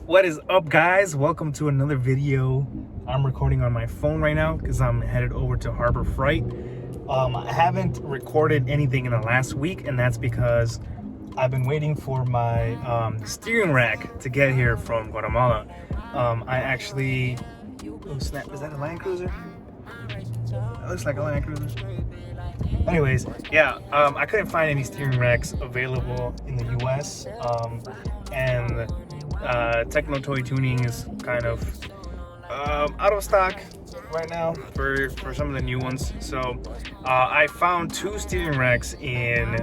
What is up, guys? Welcome to another video. I'm recording on my phone right now because I'm headed over to Harbor Freight. I haven't recorded anything in the last week, and that's because I've been waiting for my steering rack to get here from Guatemala. I actually... Oh snap, is that a Land Cruiser? That looks like a Land Cruiser. Anyways, yeah, I couldn't find any steering racks available in the US, and Techno Toy Tuning is kind of out of stock right now for some of the new ones. So I found two steering racks in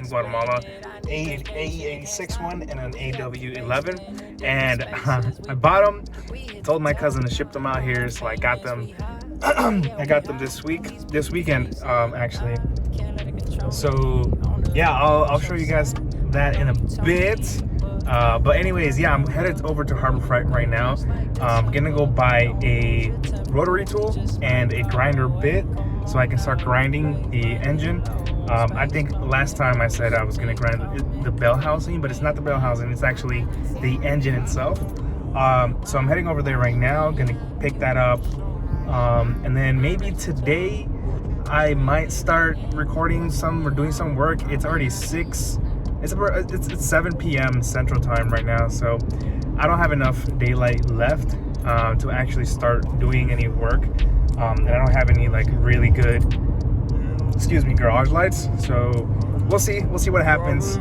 Guatemala, AE86 one and an AW11, and I bought them. Told my cousin to ship them out here, so I got them. I got them this weekend, actually. So yeah, I'll show you guys that in a bit. But anyways, yeah, I'm headed over to Harbor Freight right now. I'm gonna go buy a rotary tool and a grinder bit so I can start grinding the engine. I think last time I said I was gonna grind the bell housing, but it's not the bell housing, it's actually the engine itself. So I'm heading over there right now, gonna pick that up. And then maybe today I might start recording some or doing some work. It's already 7 p.m. Central Time right now, so I don't have enough daylight left to actually start doing any work. And I don't have any like really good, garage lights. So we'll see what happens.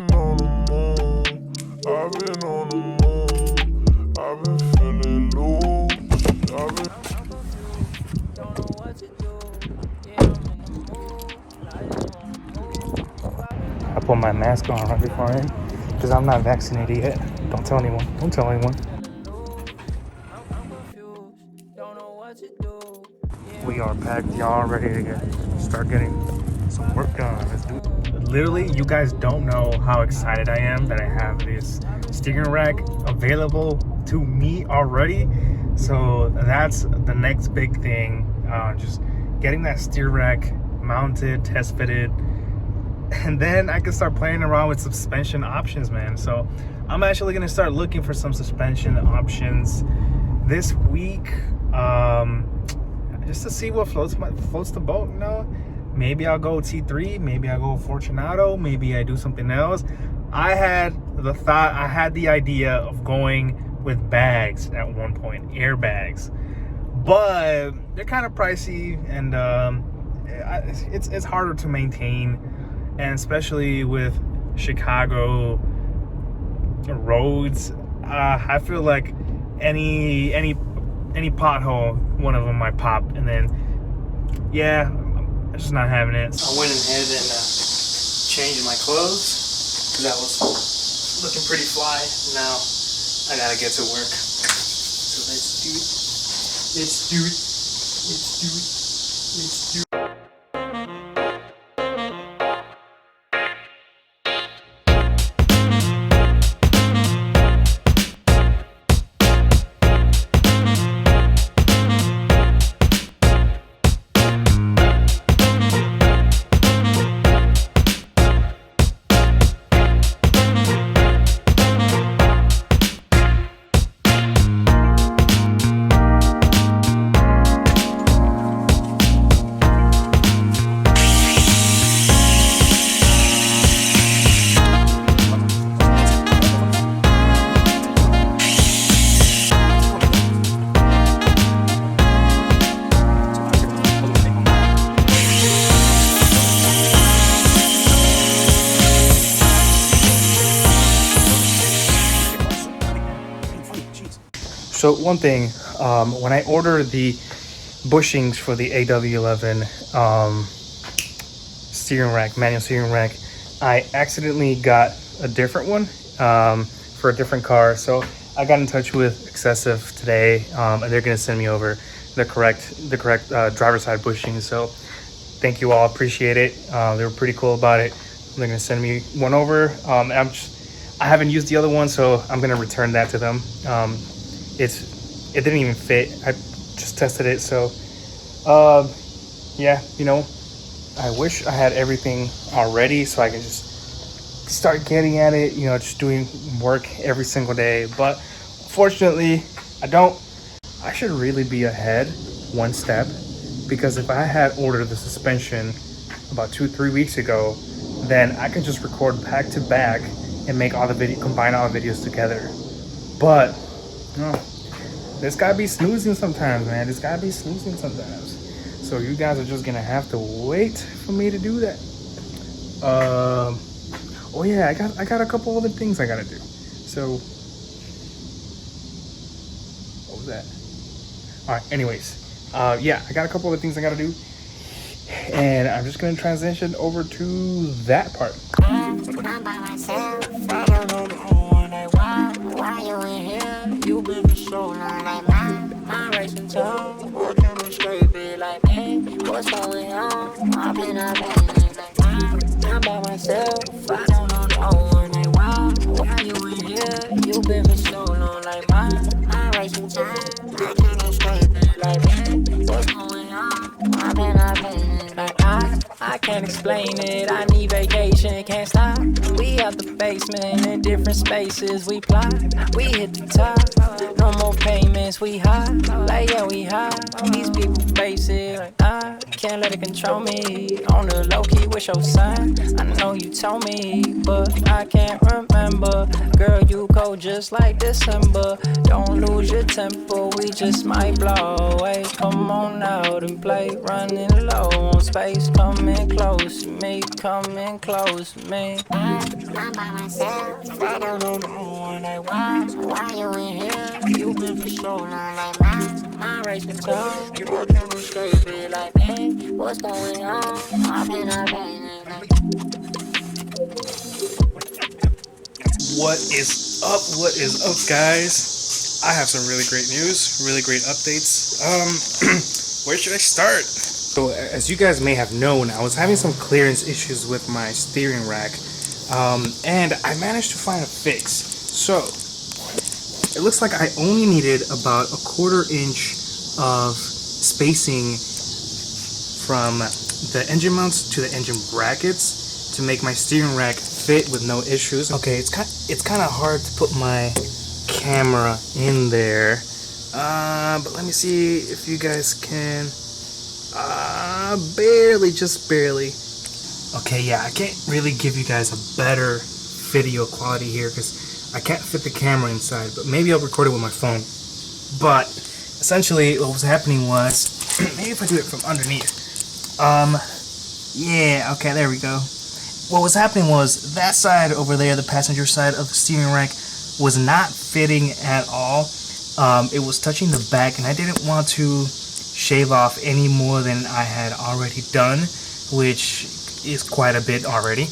I put my mask on right before I because I'm not vaccinated yet. Don't tell anyone. Don't tell anyone. We are packed, y'all, ready to start getting some work done. Let's do it. Literally, you guys don't know how excited I am that I have this steering rack available to me already. So that's the next big thing. Just getting that steer rack mounted, test fitted, and then I can start playing around with suspension options, man. So I'm actually gonna start looking for some suspension options this week, just to see what floats the boat. You know, maybe I'll go T3, maybe I'll go Fortunato, maybe I do something else. I had the idea of going with bags at one point, airbags, but they're kind of pricey, and it's harder to maintain. And especially with Chicago roads, I feel like any pothole, one of them might pop, and then yeah, I'm just not having it. I went ahead and changed my clothes because I was looking pretty fly. Now I gotta get to work. So let's do it. Let's do it. Let's do it. Let's do it. So one thing, when I ordered the bushings for the AW11 manual steering rack, I accidentally got a different one for a different car. So I got in touch with Xcessive today, and they're going to send me over the correct driver's side bushings. So thank you all, appreciate it. They were pretty cool about it. They're going to send me one over. I haven't used the other one, so I'm going to return that to them. It didn't even fit. I just tested it, so yeah, you know, I wish I had everything already so I can just start getting at it, you know, just doing work every single day. But unfortunately, I should really be ahead one step, because if I had ordered the suspension about 2-3 weeks ago, then I could just record back to back and make all the combine all the videos together. But this gotta be snoozing sometimes, man. This gotta be snoozing sometimes. So you guys are just gonna have to wait for me to do that. Oh yeah, I got a couple other things I gotta do. So what was that? All right. Anyways, yeah, I got a couple other things I gotta do, and I'm just gonna transition over to that part. I'm by myself. I don't know the one I want. Why you in here? You been for so long, like my racing tongue. What can we straight be like me? What's going on? I've been up like I'm by myself. I don't know the one I want. Why you in here? You been for so long, like my racing tongue. What can we straight be like me? What's going on? I've been up like I can't explain it. I need vacation, can't stop. We out the basement in different spaces. We plot, we hit the top. No more payments, we high. Like yeah, we high. These people basic. Like I can't let it control me. On the low key, what's your sign? I know you told me, but I can't remember. Girl, you cold just like December. Don't lose your temper, we just might blow away. Come on out and play, running low on space. Coming close to me, coming close to me. I'm by myself, I don't know the one I want. Why you in here? You been for so long, like my racing tongue. You working with straight be like me. What's going on? I've been up like What is up? What is up, guys? I have some really great news, really great updates. Where should I start? So, as you guys may have known, I was having some clearance issues with my steering rack, and I managed to find a fix. So, it looks like I only needed about 1/4 inch of spacing from the engine mounts to the engine brackets to make my steering rack fit with no issues. Okay, it's kind of hard to put my camera in there, but let me see if you guys can. Barely, just barely. Okay, yeah, I can't really give you guys a better video quality here because I can't fit the camera inside, but maybe I'll record it with my phone. But essentially what was happening was, maybe if I do it from underneath. Yeah, okay, there we go. What was happening was that side over there, the passenger side of the steering rack, was not fitting at all. It was touching the back, and I didn't want to shave off any more than I had already done, which is quite a bit already.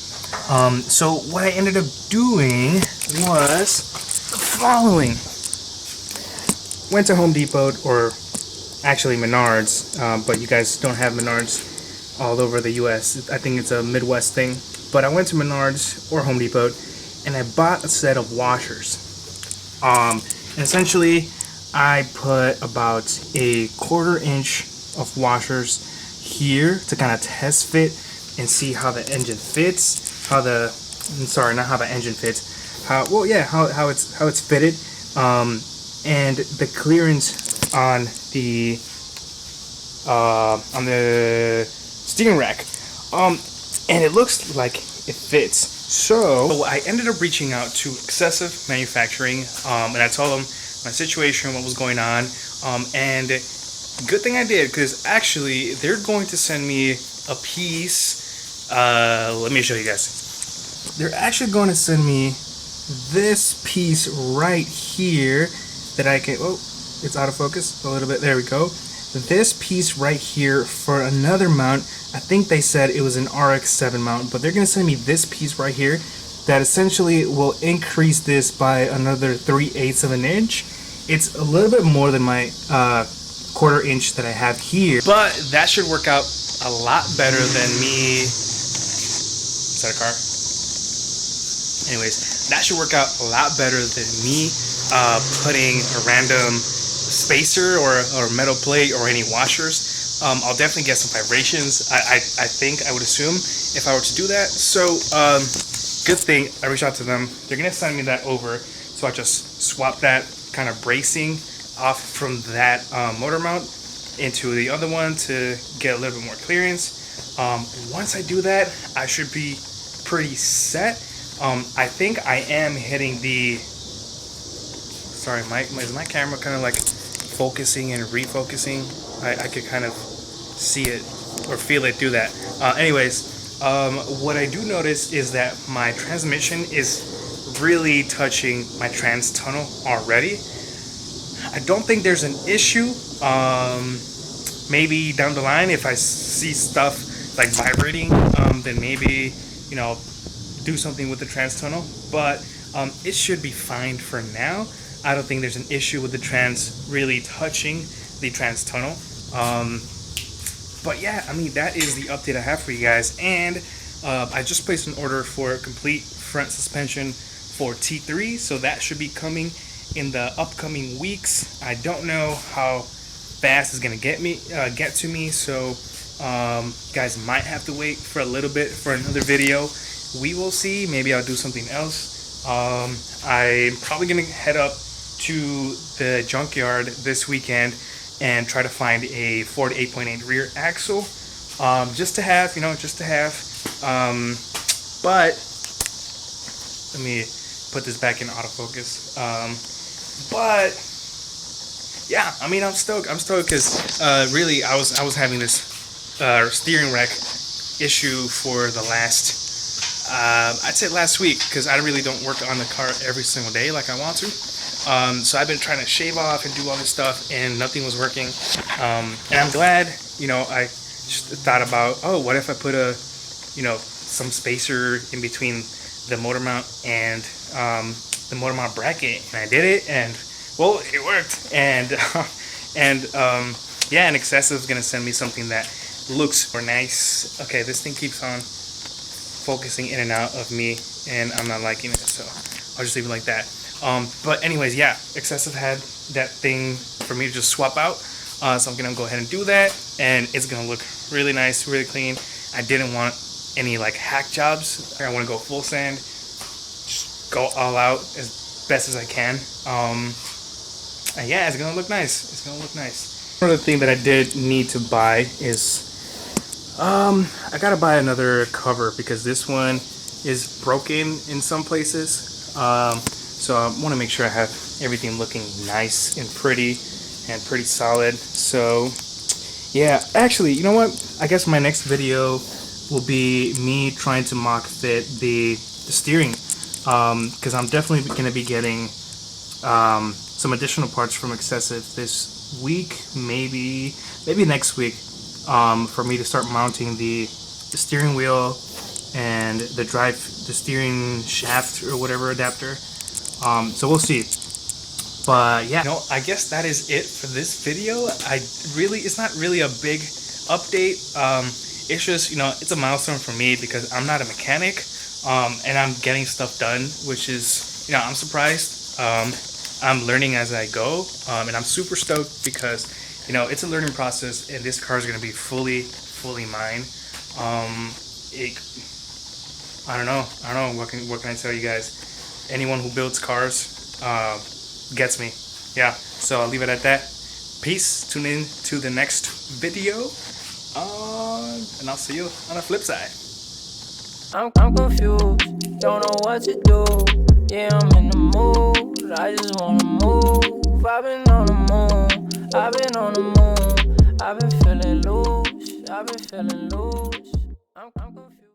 So what I ended up doing was the following. Went to Home Depot, or actually Menards, but you guys don't have Menards all over the US. I think it's a Midwest thing. But I went to Menards or Home Depot and I bought a set of washers. And essentially I put about 1/4 inch of washers here to kind of test fit and see how the engine fits. Not how the engine fits. How it's fitted. And the clearance on the steering rack. And it looks like it fits. So I ended up reaching out to Xcessive Manufacturing, and I told them my situation, what was going on, and good thing I did, because actually they're going to send me a piece. Let me show you guys. They're actually going to send me this piece right here that I can. Oh, it's out of focus a little bit. There we go. This piece right here for another mount. I think they said it was an RX-7 mount, but they're going to send me this piece right here that essentially will increase this by another 3/8 of an inch. It's a little bit more than my 1/4 inch that I have here, but that should work out a lot better than me. Is that a car? Anyways, that should work out a lot better than me putting a random spacer or metal plate or any washers. I'll definitely get some vibrations. I think, I would assume, if I were to do that. So good thing I reached out to them. They're gonna send me that over, so I just swap that kind of bracing off from that motor mount into the other one to get a little bit more clearance. Once I do that, I should be pretty set. I think I am hitting the, sorry, is my camera kind of like focusing and refocusing? I could kind of see it or feel it do that. Anyways, what I do notice is that my transmission is really touching my trans tunnel already. I don't think there's an issue. Maybe down the line, if I see stuff like vibrating, then maybe, you know, do something with the trans tunnel. But it should be fine for now. I don't think there's an issue with the trans really touching the trans tunnel. But yeah, I mean, that is the update I have for you guys. And I just placed an order for a complete front suspension for T3, so that should be coming in the upcoming weeks. I don't know how fast it's gonna get to me, so guys might have to wait for a little bit for another video. We will see. Maybe I'll do something else. I'm probably gonna head up to the junkyard this weekend and try to find a Ford 8.8 rear axle, just to have, you know, but let me put this back in autofocus. But yeah, I mean, I'm stoked because really I was having this steering rack issue for the last I'd say last week, because I really don't work on the car every single day like I want to. So I've been trying to shave off and do all this stuff, and nothing was working. And I'm glad, you know, I just thought about, oh, what if I put a, you know, some spacer in between the motor mount and the motor mount bracket, and I did it, and well, it worked. And yeah, and xcessive is gonna send me something that looks more nice. Okay, this thing keeps on focusing in and out of me, and I'm not liking it, so I'll just leave it like that. But anyways, yeah, xcessive had that thing for me to just swap out, so I'm gonna go ahead and do that, and it's gonna look really nice, really clean. I didn't want any like hack jobs. I want to go full sand, just go all out as best as I can. And yeah, it's gonna look nice. It's gonna look nice. Another thing that I did need to buy is I gotta buy another cover because this one is broken in some places. So I want to make sure I have everything looking nice and pretty solid. So yeah, actually, you know what? I guess my next video will be me trying to mock fit the steering, because I'm definitely going to be getting some additional parts from xcessive this week, maybe next week, for me to start mounting the steering wheel and the steering shaft or whatever adapter. So we'll see. But yeah, no, I guess that is it for this video. It's not really a big update. It's just, you know, it's a milestone for me because I'm not a mechanic, and I'm getting stuff done, which is, you know, I'm surprised. I'm learning as I go, and I'm super stoked because, you know, it's a learning process, and this car is going to be fully mine. I don't know. What can I tell you guys? Anyone who builds cars gets me. Yeah, so I'll leave it at that. Peace. Tune in to the next video, and I'll see you on the flip side. I'm confused, don't know what to do. Yeah, I'm in the mood, I just wanna move. I've been on the moon, I've been on the moon. I've been feeling loose, I'm confused.